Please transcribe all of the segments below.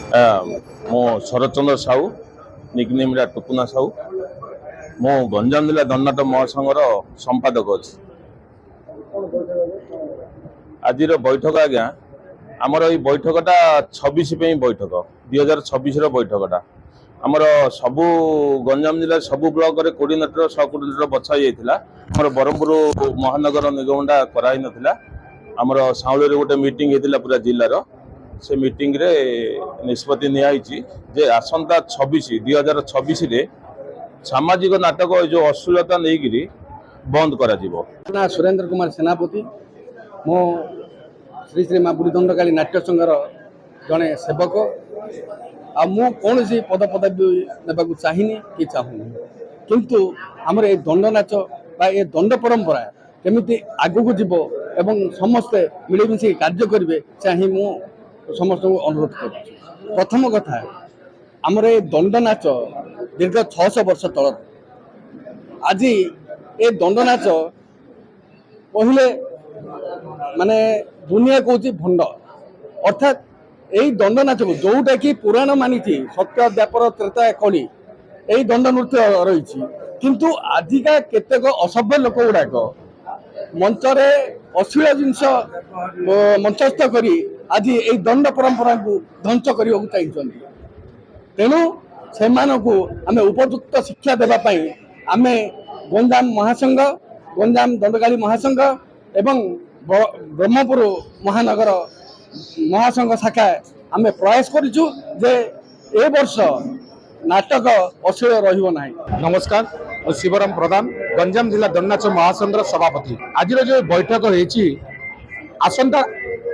मो शरद चंद्र साहू निकनेम टुकुना साहू मो गंजाम जिला दंडाट महासंघर संपादक अच्छी। आज बैठक आज्ञा आमर ये बैठकटा 26 बैठक 2026 बैठकटा आमर सबू गंजाम जिला सबू ब्लॉक रे कोऑर्डिनेटर सब कोऑर्डिनेटर बछा जाइथिला। आमर बरहमपुर महानगर निगमटा कराई नथिला। आमर साउली रे गोटे मीटिंग हेतिला पूरा जिल्लार से मीटिंग रे निष्पत्ति नियाइछि जे आसंता 2026 रे सामाजिक नाटक जो अश्लीलता नहीं बंद करा जीवो। ना सुरेंद्र कुमार सेनापति मो श्री श्री माँ बुढ़ी दंडकाली नाट्य संघर जड़े सेवक आ मु कौन सी पद पदवी नेबा चाहिए कि चाहूनी किंतु आमर ये दंड नाच बा ये दंड परंपरा केमिति आगू जीव एवं समस्ते मिलमिशि कार्य करेंगे चाहे मु समस्त अनुरोध कर। प्रथम कथा आमर ये दंड नाच दीर्घ 600 वर्ष तल आज ये दंड नाच पहले माने दुनिया कौची भंड अर्थात यही दंड नाच को जोटा कि पुराण मानी सत्य द्वापर त्रेता कली यही दंड नृत्य रही किंतु आजिका केतेक असभ्य लोक गुड़ाक मंचरे अश्लील जिनस मंचस्थ करी आज यही दंड परंपरा को ध्वंस करने चाहिए। तेणु से आमे उपयुक्त शिक्षा देवाई आमे गंजाम महासंघ गंजाम दंडकाली महासंघ एवं ब्रह्मपुर महानगर महासंघ शाखा आमे प्रयास करिछु जे ए वर्ष नाटक अश्लील रहिबो नाही। नमस्कार शिवराम प्रधान गंजाम जिला दंडनाच महासंघ सभापति। आज जो बैठक होती आसंता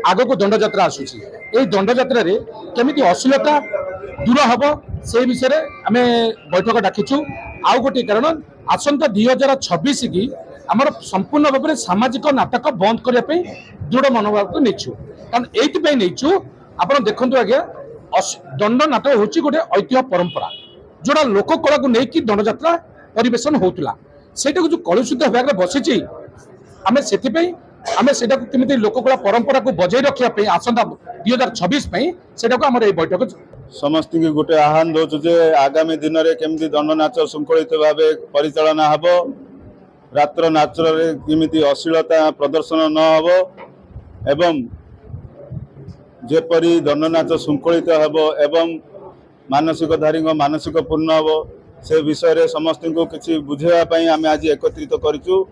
आग को दंड यात्रा आसूची ये दंड यात्रा केमिति अश्लीलता दूर हम से विषय आम बैठक डाकिचु। आउ गोटे कारण आसंता 2026 की आमर संपूर्ण भाव में सामाजिक नाटक बंद करने दृढ़ मनोभाव को नहीं कारण ये नहीं आप देखु आज्ञा दंड नाटक हूँ गोटे ऐतिह्य परंपरा जोड़ा लोक कला को लेकिन दंड यात्रा परिवेशन होता से जो कलुषित होगा बसी आम से आम से लोक कला परंपरा को बजाय रखापी आसंता 2026 से आम बैठक समस्त की गोटे आह्वान दौचु जे आगामी दिन में केमती दंड नाच श्रृंखलित भाव परिचालना हम रात्र नाच केमिति अश्लीलता प्रदर्शन न हम एवं जेपरी दंड नाच श्रृंखलित हम एवं मानसिकधारी मानसिक पूर्ण हम से विषय समस्त को किसी बुझेवाई आम आज एकत्रित करूँ।